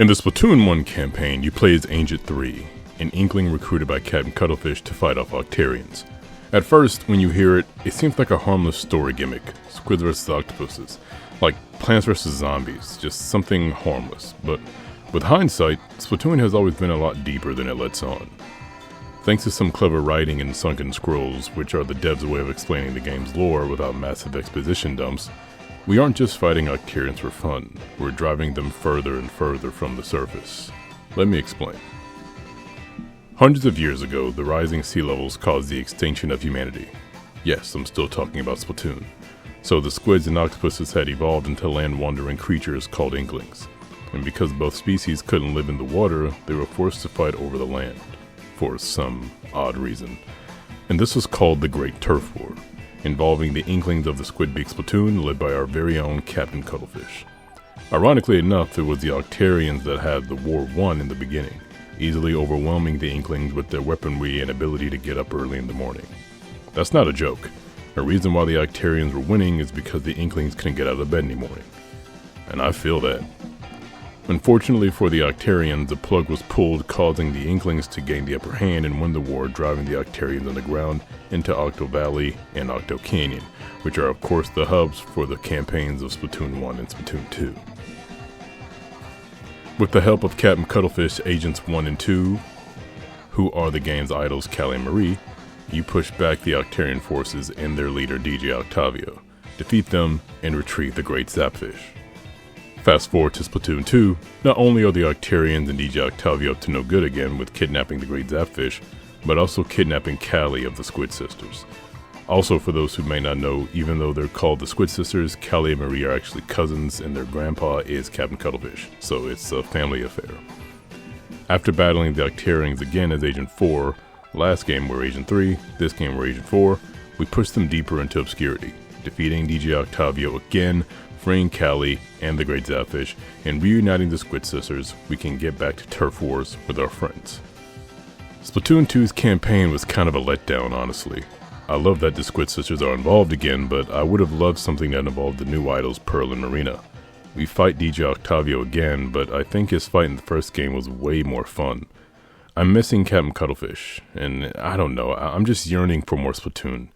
In the Splatoon 1 campaign, you play as Agent 3, an Inkling recruited by Captain Cuttlefish to fight off Octarians. At first, when you hear it, it seems like a harmless story gimmick, squids vs octopuses, like Plants vs Zombies, just something harmless. But with hindsight, Splatoon has always been a lot deeper than it lets on. Thanks to some clever writing in Sunken Scrolls, which are the devs' way of explaining the game's lore without massive exposition dumps, we aren't just fighting Octarians for fun, we're driving them further and further from the surface. Let me explain. Hundreds of years ago, the rising sea levels caused the extinction of humanity. Yes, I'm still talking about Splatoon. So the squids and octopuses had evolved into land-wandering creatures called Inklings. And because both species couldn't live in the water, they were forced to fight over the land, for some odd reason. And this was called the Great Turf War, involving the Inklings of the Squidbeak Splatoon led by our very own Captain Cuttlefish. Ironically enough, it was the Octarians that had the war won in the beginning, easily overwhelming the Inklings with their weaponry and ability to get up early in the morning. That's not a joke. The reason why the Octarians were winning is because the Inklings couldn't get out of bed anymore. And I feel that. Unfortunately for the Octarians, the plug was pulled, causing the Inklings to gain the upper hand and win the war, driving the Octarians underground into Octo Valley and Octo Canyon, which are of course the hubs for the campaigns of Splatoon 1 and Splatoon 2. With the help of Captain Cuttlefish Agents 1 and 2, who are the game's idols Callie and Marie, you push back the Octarian forces and their leader DJ Octavio, defeat them, and retrieve the Great Zapfish. Fast forward to Splatoon 2, not only are the Octarians and DJ Octavio up to no good again with kidnapping the Great Zapfish, but also kidnapping Callie of the Squid Sisters. Also, for those who may not know, even though they're called the Squid Sisters, Callie and Marie are actually cousins and their grandpa is Captain Cuttlefish, so it's a family affair. After battling the Octarians again as Agent 4, last game we're Agent 3, this game we're Agent 4, we push them deeper into obscurity, defeating DJ Octavio again, freeing Callie and the Great Zapfish, and reuniting the Squid Sisters, we can get back to turf wars with our friends. Splatoon 2's campaign was kind of a letdown, honestly. I love that the Squid Sisters are involved again, but I would have loved something that involved the new idols Pearl and Marina. We fight DJ Octavio again, but I think his fight in the first game was way more fun. I'm missing Captain Cuttlefish, and I don't know, I'm just yearning for more Splatoon.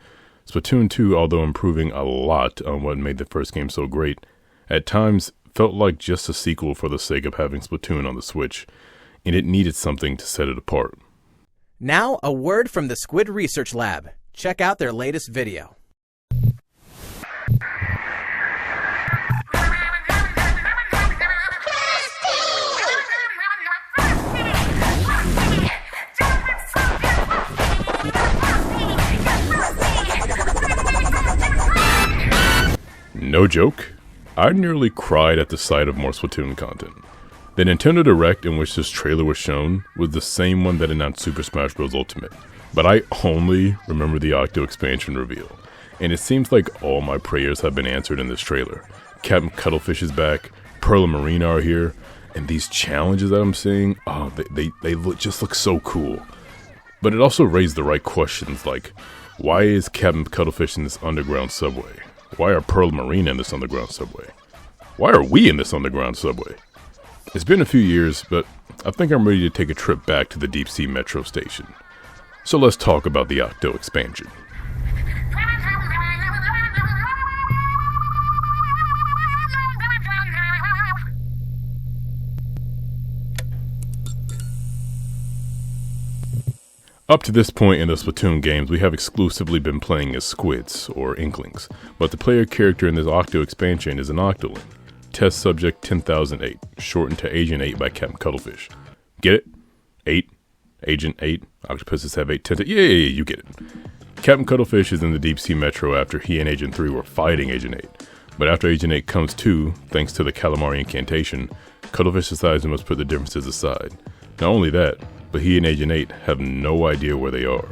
Splatoon 2, although improving a lot on what made the first game so great, at times felt like just a sequel for the sake of having Splatoon on the Switch, and it needed something to set it apart. Now, a word from the Squid Research Lab. Check out their latest video. No joke, I nearly cried at the sight of more Splatoon content. The Nintendo Direct in which this trailer was shown was the same one that announced Super Smash Bros. Ultimate, but I only remember the Octo expansion reveal, and it seems like all my prayers have been answered in this trailer. Captain Cuttlefish is back, Pearl and Marina are here, and these challenges that I'm seeing, they just look so cool. But it also raised the right questions like, why is Captain Cuttlefish in this underground subway? Why are Pearl and Marina in this underground subway? Why are we in this underground subway? It's been a few years, but I think I'm ready to take a trip back to the deep sea metro station. So let's talk about the Octo expansion. Up to this point in the Splatoon games, we have exclusively been playing as squids, or Inklings, but the player character in this Octo expansion is an Octoling. Test Subject 10008, shortened to Agent 8 by Captain Cuttlefish. Get it? 8? Agent 8? Octopuses have 8 tenses. Yeah, you get it. Captain Cuttlefish is in the Deep Sea Metro after he and Agent 3 were fighting Agent 8. But after Agent 8 comes to, thanks to the Calamari incantation, Cuttlefish decides he must put the differences aside. Not only that, but he and Agent 8 have no idea where they are.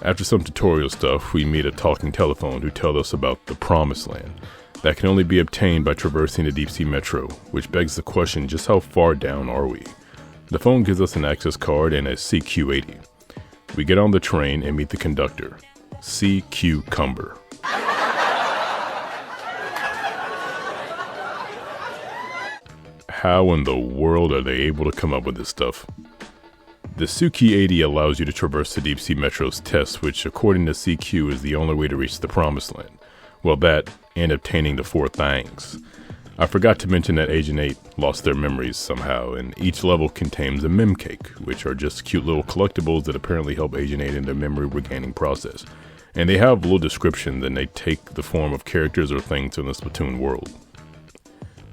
After some tutorial stuff, we meet a talking telephone who tells us about the Promised Land that can only be obtained by traversing the Deep Sea Metro, which begs the question, just how far down are we? The phone gives us an access card and a CQ80. We get on the train and meet the conductor, CQ Cumber. How in the world are they able to come up with this stuff? The Suki 80 allows you to traverse the Deep Sea Metro's test, which according to CQ is the only way to reach the Promised Land. Well, that, and obtaining the 4 things. I forgot to mention that Agent 8 lost their memories somehow, and each level contains a mem cake, which are just cute little collectibles that apparently help Agent 8 in their memory regaining process. And they have little descriptions, and they take the form of characters or things in the Splatoon world.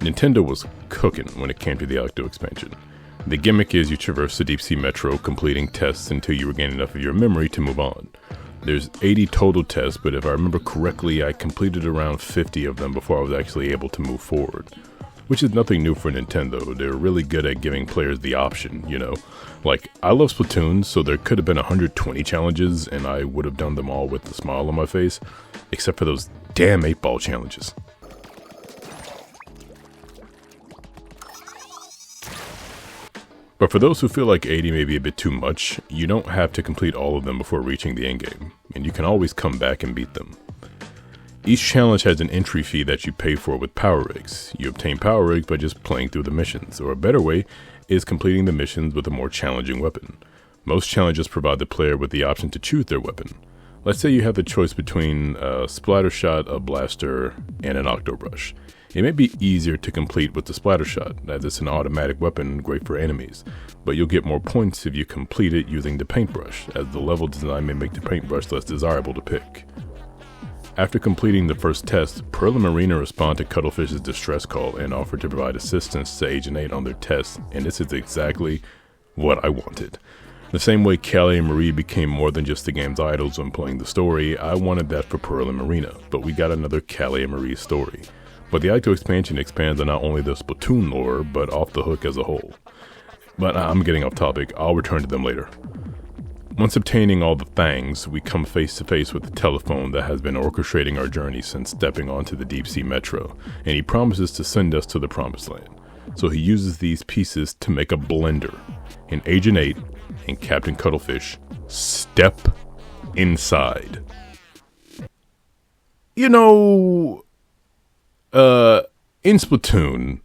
Nintendo was cooking when it came to the Octo expansion. The gimmick is you traverse the Deep Sea Metro, completing tests until you regain enough of your memory to move on. There's 80 total tests, but if I remember correctly, I completed around 50 of them before I was actually able to move forward. Which is nothing new for Nintendo. They're really good at giving players the option, you know. Like, I love Splatoon, so there could have been 120 challenges, and I would have done them all with a smile on my face, except for those damn 8-ball challenges. But for those who feel like 80 may be a bit too much, you don't have to complete all of them before reaching the endgame, and you can always come back and beat them. Each challenge has an entry fee that you pay for with power rigs. You obtain power rigs by just playing through the missions, or a better way is completing the missions with a more challenging weapon. Most challenges provide the player with the option to choose their weapon. Let's say you have the choice between a splatter shot, a blaster, and an octo brush. It may be easier to complete with the splatter shot, as it's an automatic weapon great for enemies, but you'll get more points if you complete it using the paintbrush, as the level design may make the paintbrush less desirable to pick. After completing the first test, Pearl and Marina respond to Cuttlefish's distress call and offer to provide assistance to Agent 8 on their test, and this is exactly what I wanted. The same way Callie and Marie became more than just the game's idols when playing the story, I wanted that for Pearl and Marina, but we got another Callie and Marie story. But the Octo expansion expands on not only the Splatoon lore, but Off the Hook as a whole. But I'm getting off topic, I'll return to them later. Once obtaining all the things, we come face to face with the telephone that has been orchestrating our journey since stepping onto the Deep Sea Metro, and he promises to send us to the Promised Land. So he uses these pieces to make a blender, and Agent 8 and Captain Cuttlefish step inside. You know, in Splatoon,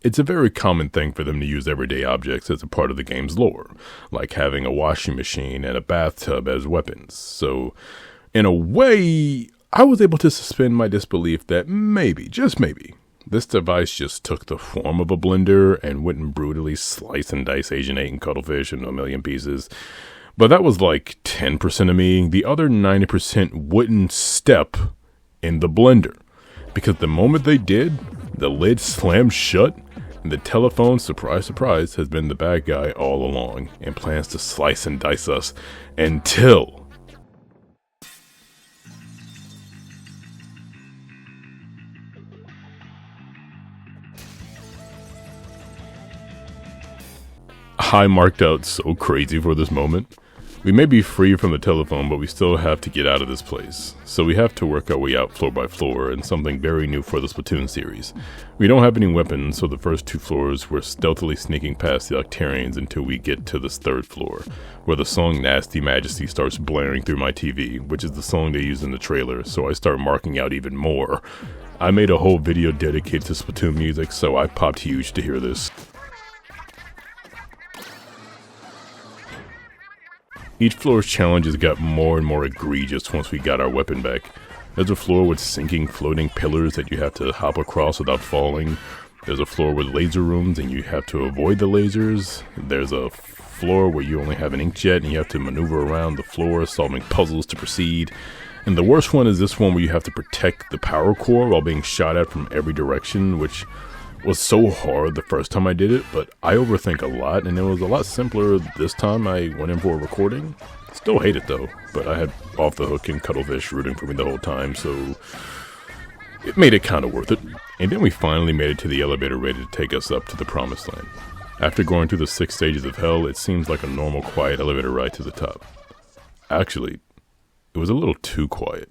it's a very common thing for them to use everyday objects as a part of the game's lore, like having a washing machine and a bathtub as weapons. So, in a way, I was able to suspend my disbelief that maybe, just maybe, this device just took the form of a blender and wouldn't brutally slice and dice Agent 8 and Cuttlefish into a million pieces. But that was like 10% of me. The other 90% wouldn't step in the blender. Because the moment they did, the lid slammed shut, and the telephone, surprise, surprise, has been the bad guy all along, and plans to slice and dice us until... I marked out so crazy for this moment. We may be free from the telephone, but we still have to get out of this place. So we have to work our way out floor by floor, and something very new for the Splatoon series. We don't have any weapons, so the first 2 floors we're stealthily sneaking past the Octarians until we get to this 3rd floor, where the song Nasty Majesty starts blaring through my TV, which is the song they use in the trailer, so I start marking out even more. I made a whole video dedicated to Splatoon music, so I popped huge to hear this. Each floor's challenges got more and more egregious once we got our weapon back. There's a floor with sinking floating pillars that you have to hop across without falling. There's a floor with laser rooms and you have to avoid the lasers. There's a floor where you only have an inkjet and you have to maneuver around the floor solving puzzles to proceed. And the worst one is this one where you have to protect the power core while being shot at from every direction, which was so hard the first time I did it, but I overthink a lot, and it was a lot simpler this time I went in for a recording. Still hate it though, but I had Off the Hook and Cuttlefish rooting for me the whole time, so it made it kind of worth it. And then we finally made it to the elevator ready to take us up to the Promised Land. After going through the 6 stages of hell, it seems like a normal quiet elevator ride to the top. Actually, it was a little too quiet.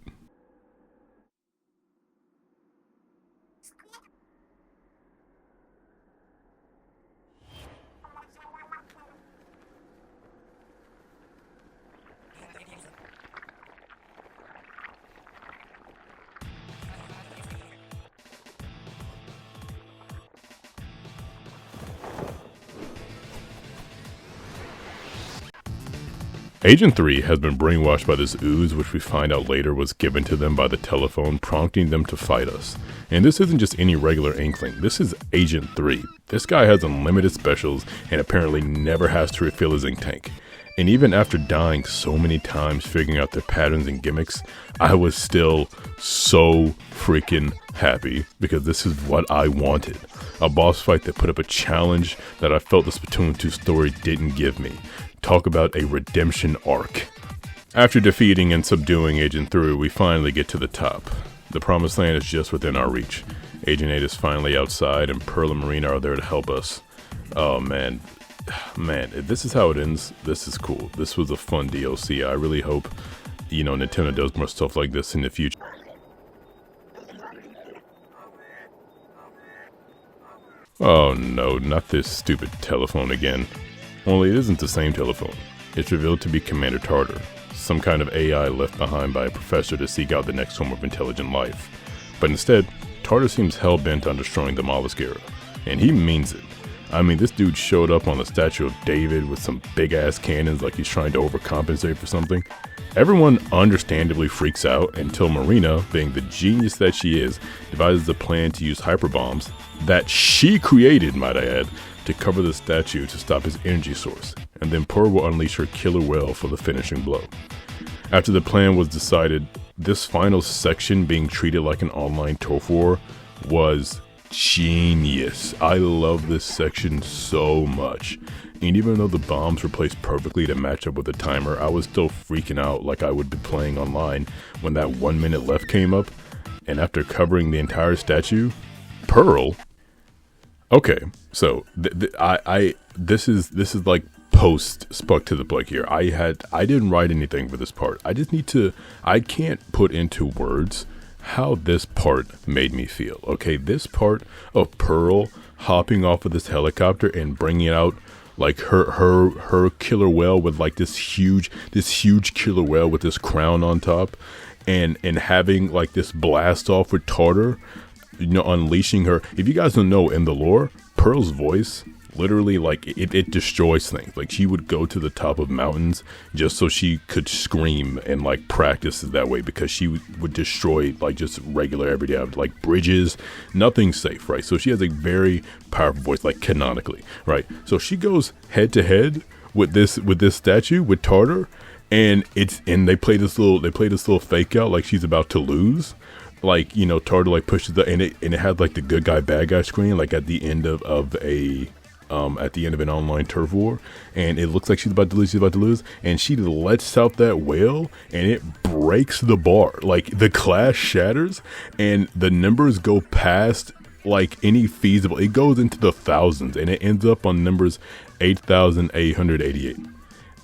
Agent 3 has been brainwashed by this ooze, which we find out later was given to them by the telephone, prompting them to fight us. And this isn't just any regular Inkling, this is Agent 3. This guy has unlimited specials and apparently never has to refill his ink tank. And even after dying so many times figuring out their patterns and gimmicks, I was still so freaking happy because this is what I wanted. A boss fight that put up a challenge that I felt the Splatoon 2 story didn't give me. Talk about a redemption arc. After defeating and subduing Agent 3, we finally get to the top. The promised land is just within our reach. Agent 8 is finally outside and Pearl and Marina are there to help us. Oh man, if this is how it ends, this is cool. This was a fun DLC. I really hope, Nintendo does more stuff like this in the future. Oh no, not this stupid telephone again. Only it isn't the same telephone. It's revealed to be Commander Tartar, some kind of AI left behind by a professor to seek out the next form of intelligent life. But instead, Tartar seems hell-bent on destroying the Mollusk era. And he means it. I mean, this dude showed up on the statue of David with some big-ass cannons like he's trying to overcompensate for something. Everyone understandably freaks out until Marina, being the genius that she is, devises a plan to use hyperbombs that she created, might I add, to cover the statue to stop his energy source, and then Pearl will unleash her killer whale for the finishing blow. After the plan was decided, this final section being treated like an online turf war was genius. I love this section so much. And even though the bombs were placed perfectly to match up with the timer, I was still freaking out like I would be playing online when that 1 minute left came up. And after covering the entire statue, Pearl. Okay, so this is like post Spuck to the Plug here. I didn't write anything for this part. I can't put into words how this part made me feel. Okay, this part of Pearl hopping off of this helicopter and bringing out like her killer whale with like this huge killer whale with this crown on top, and having like this blast off with Tartar, unleashing her. If you guys don't know, in the lore, Pearl's voice literally like it destroys things. Like she would go to the top of mountains just so she could scream and like practice that way, because she would destroy like just regular everyday like bridges. Nothing's safe, right? So she has a very powerful voice, like canonically, right? So she goes head to head with this statue with Tartar, and they play this little fake out like she's about to lose. Like, Tartar like pushes and it had like the good guy bad guy screen like at the end of an online turf war, and it looks like she's about to lose, and she lets out that whale and it breaks the bar. Like the class shatters and the numbers go past like any feasible. It goes into the thousands and it ends up on numbers 8,888.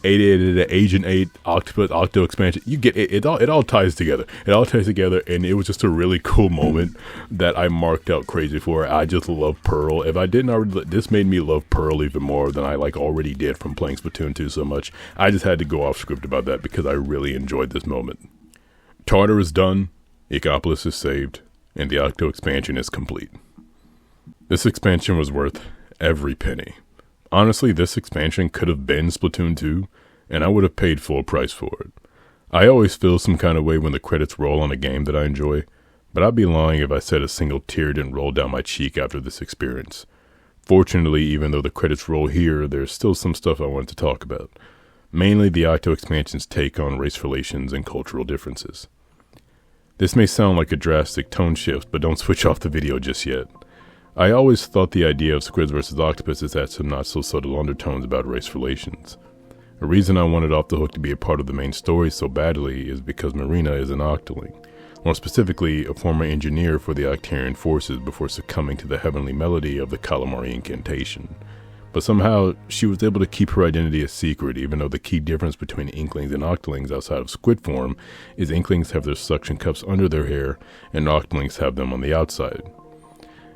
Agent 8, Octopus, Octo expansion. You get it. It all ties together. It all ties together, and it was just a really cool moment that I marked out crazy for. I just love Pearl. If I didn't already, this made me love Pearl even more than I like already did from playing Splatoon 2 so much. I just had to go off script about that because I really enjoyed this moment. Tartar is done, Ecopolis is saved, and the Octo expansion is complete. This expansion was worth every penny. Honestly, this expansion could have been Splatoon 2, and I would have paid full price for it. I always feel some kind of way when the credits roll on a game that I enjoy, but I'd be lying if I said a single tear didn't roll down my cheek after this experience. Fortunately, even though the credits roll here, there's still some stuff I wanted to talk about. Mainly the Octo expansion's take on race relations and cultural differences. This may sound like a drastic tone shift, but don't switch off the video just yet. I always thought the idea of Squids vs. Octopuses had some not so subtle undertones about race relations. A reason I wanted Off the Hook to be a part of the main story so badly is because Marina is an Octoling, more specifically a former engineer for the Octarian forces before succumbing to the heavenly melody of the Calamari incantation. But somehow, she was able to keep her identity a secret, even though the key difference between Inklings and Octolings outside of squid form is Inklings have their suction cups under their hair, and Octolings have them on the outside.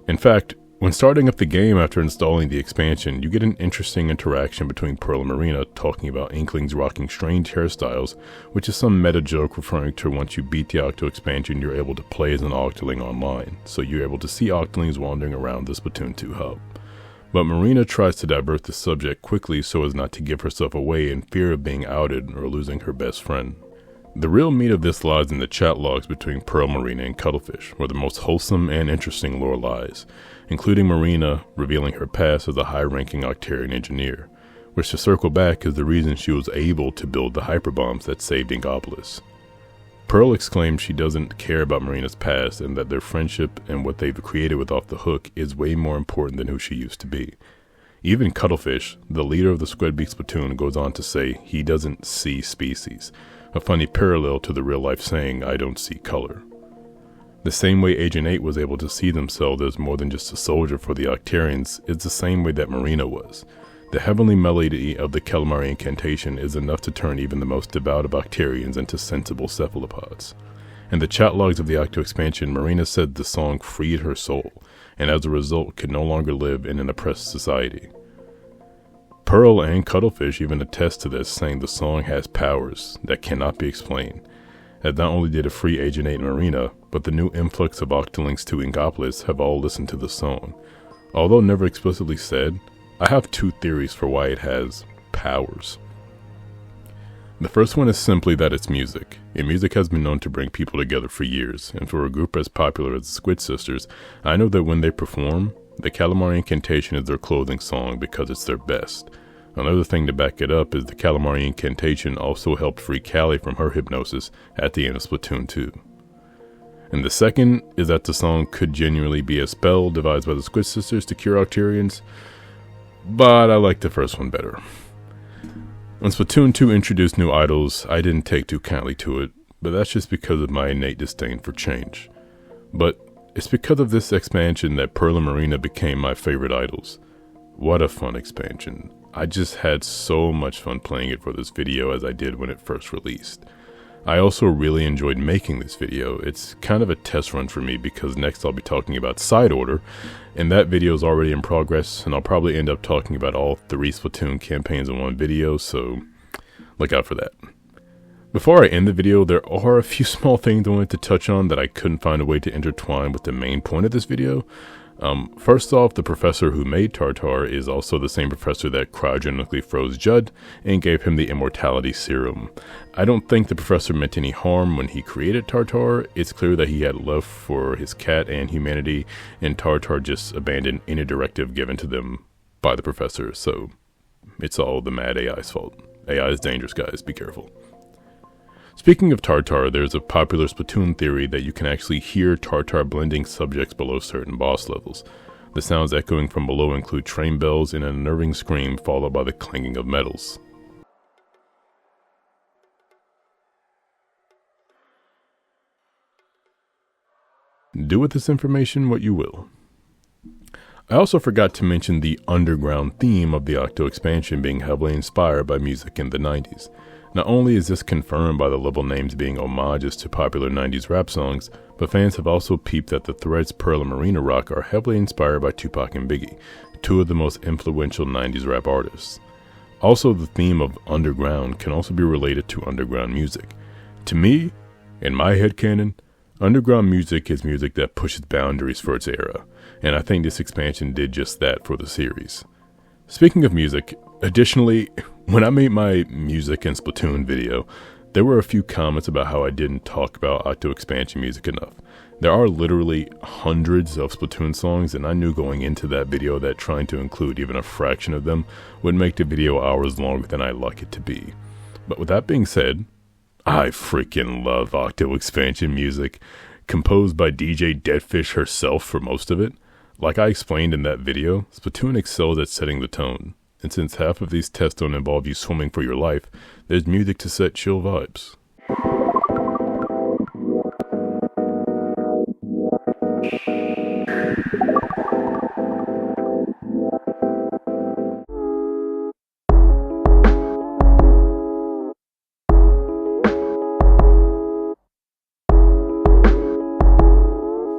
In fact, when starting up the game after installing the expansion, you get an interesting interaction between Pearl and Marina talking about Inklings rocking strange hairstyles, which is some meta joke referring to once you beat the Octo expansion, you're able to play as an Octoling online, so you're able to see Octolings wandering around the Splatoon 2 hub. but Marina tries to divert the subject quickly so as not to give herself away in fear of being outed or losing her best friend. The real meat of this lies in the chat logs between Pearl, Marina, and Cuttlefish, where the most wholesome and interesting lore lies, including Marina revealing her past as a high-ranking Octarian engineer, which, to circle back, is the reason she was able to build the hyperbombs that saved Inkopolis. Pearl exclaims she doesn't care about Marina's past and that their friendship and what they've created with Off the Hook is way more important than who she used to be. Even Cuttlefish, the leader of the Squidbeaks platoon, goes on to say he doesn't see species, a funny parallel to the real-life saying, "I don't see color." The same way Agent 8 was able to see themselves as more than just a soldier for the Octarians is the same way that Marina was. The heavenly melody of the Calamari incantation is enough to turn even the most devout of Octarians into sensible cephalopods. In the chat logs of the Octo expansion, Marina said the song freed her soul, and as a result could no longer live in an oppressed society. Pearl and Cuttlefish even attest to this, saying the song has powers that cannot be explained. As not only did it free Agent 8 and Marina, but the new influx of Octolings to Inkopolis have all listened to the song. Although never explicitly said, I have two theories for why it has powers. The first one is simply that it's music, and music has been known to bring people together for years, and for a group as popular as the Squid Sisters, I know that when they perform, the Calamari incantation is their clothing song because it's their best. Another thing to back it up is the Calamari incantation also helped free Callie from her hypnosis at the end of Splatoon 2. And the second is that the song could genuinely be a spell devised by the Squid Sisters to cure Octarians, but I like the first one better. When Splatoon 2 introduced new idols, I didn't take too kindly to it, but that's just because of my innate disdain for change. But it's because of this expansion that Pearl and Marina became my favorite idols. What a fun expansion. I just had so much fun playing it for this video as I did when it first released. I also really enjoyed making this video. It's kind of a test run for me because next I'll be talking about Side Order, and that video is already in progress, and I'll probably end up talking about all 3 Splatoon campaigns in one video, so look out for that. Before I end the video, there are a few small things I wanted to touch on that I couldn't find a way to intertwine with the main point of this video. First off, the professor who made Tartar is also the same professor that cryogenically froze Judd and gave him the immortality serum. I don't think the professor meant any harm when he created Tartar. It's clear that he had love for his cat and humanity, and Tartar just abandoned any directive given to them by the professor, so it's all the mad AI's fault. AI is dangerous, guys, be careful. Speaking of Tartar, there's a popular Splatoon theory that you can actually hear Tartar blending subjects below certain boss levels. The sounds echoing from below include train bells and an unnerving scream followed by the clanging of metals. Do with this information what you will. I also forgot to mention the underground theme of the Octo expansion being heavily inspired by music in the 90s. Not only is this confirmed by the level names being homages to popular 90s rap songs, but fans have also peeped that the threads Pearl and Marina rock are heavily inspired by Tupac and Biggie, 2 of the most influential 90s rap artists. Also, the theme of underground can also be related to underground music. To me, in my headcanon, underground music is music that pushes boundaries for its era, and I think this expansion did just that for the series. Speaking of music, additionally, when I made my music and Splatoon video, there were a few comments about how I didn't talk about Octo expansion music enough. There are literally hundreds of Splatoon songs, and I knew going into that video that trying to include even a fraction of them would make the video hours longer than I'd like it to be. But with that being said, I freaking love Octo expansion music, composed by DJ Deadfish herself for most of it. Like I explained in that video, Splatoon excels at setting the tone. And since half of these tests don't involve you swimming for your life, there's music to set chill vibes.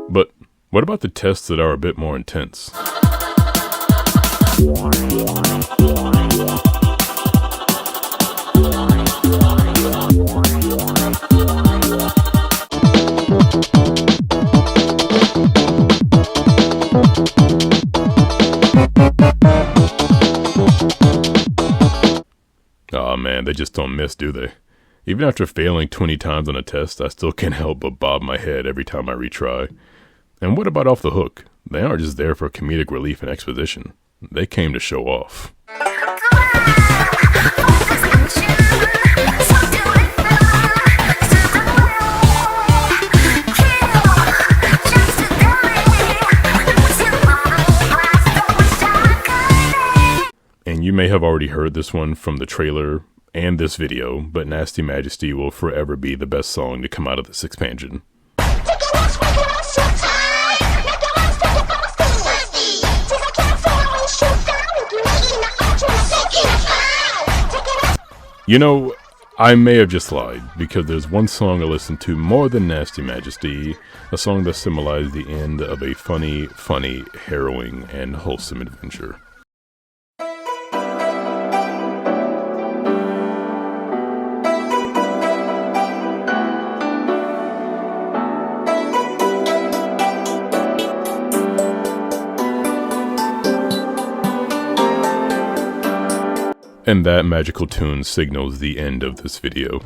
But what about the tests that are a bit more intense? Aw man, they just don't miss, do they? Even after failing 20 times on a test, I still can't help but bob my head every time I retry. And what about Off the Hook? They aren't just there for comedic relief and exposition. They came to show off. And you may have already heard this one from the trailer and this video, but Nasty Majesty will forever be the best song to come out of this expansion. You know, I may have just lied, because there's one song I listen to more than Nasty Majesty, a song that symbolized the end of a funny, harrowing, and wholesome adventure. And that magical tune signals the end of this video.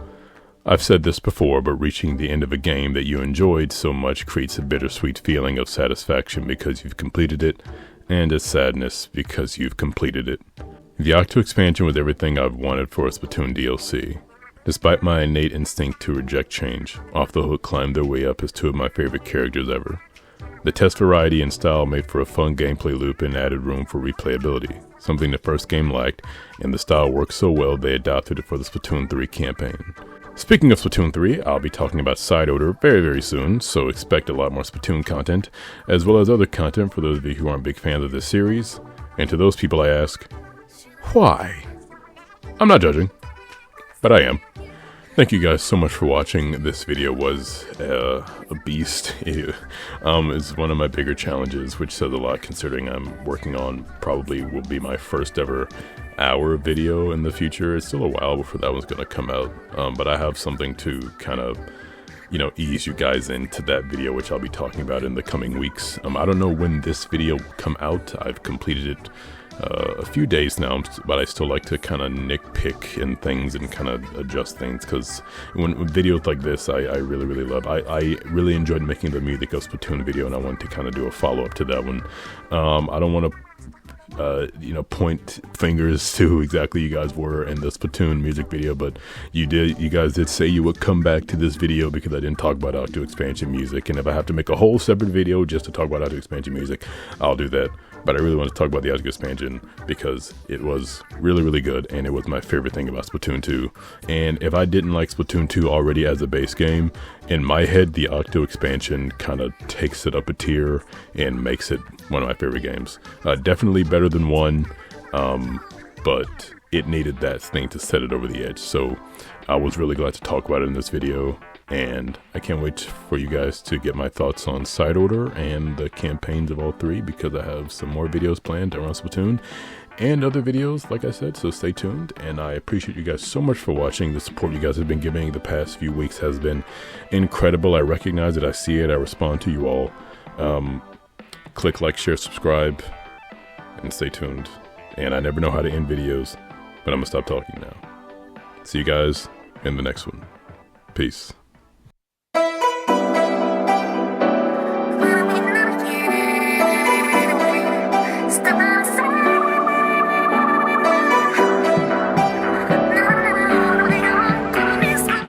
I've said this before, but reaching the end of a game that you enjoyed so much creates a bittersweet feeling of satisfaction because you've completed it, and a sadness because you've completed it. The Octo expansion was everything I've wanted for a Splatoon DLC. Despite my innate instinct to reject change, Off the Hook climbed their way up as two of my favorite characters ever. The test variety and style made for a fun gameplay loop and added room for replayability, something the first game lacked, and the style worked so well they adopted it for the Splatoon 3 campaign. Speaking of Splatoon 3, I'll be talking about Side Odor very soon, so expect a lot more Splatoon content, as well as other content for those of you who aren't big fans of this series. And to those people I ask, why? I'm not judging, but I am. Thank you guys so much for watching. This video was a beast. It's one of my bigger challenges, which says a lot considering I'm working on probably will be my first ever hour video in the future. It's still a while before that one's going to come out, but I have something to kind of, ease you guys into that video, which I'll be talking about in the coming weeks. I don't know when this video will come out. I've completed it a few days now, but I still like to kind of nitpick in things and kind of adjust things, because when videos like this I really love. I really enjoyed making the music of Splatoon video, and I wanted to kind of do a follow-up to that one. I don't want to point fingers to who exactly you guys were in the Splatoon music video, but you guys did say you would come back to this video because I didn't talk about Octo expansion music, and if I have to make a whole separate video just to talk about Octo expansion music, I'll do that. But I really want to talk about the Octo expansion because it was really good, and it was my favorite thing about Splatoon 2. And if I didn't like Splatoon 2 already as a base game, in my head the Octo expansion kind of takes it up a tier and makes it one of my favorite games. Definitely better than 1, but it needed that thing to set it over the edge. So I was really glad to talk about it in this video, and I can't wait for you guys to get my thoughts on Side Order and the campaigns of all 3, because I have some more videos planned around Splatoon and other videos, like I said, so stay tuned. And I appreciate you guys so much for watching. The support you guys have been giving the past few weeks has been incredible. I recognize it, I see it, I respond to you all. Click like, share, subscribe, and stay tuned. And I never know how to end videos, but I'm gonna stop talking now. See you guys in the next one. Peace.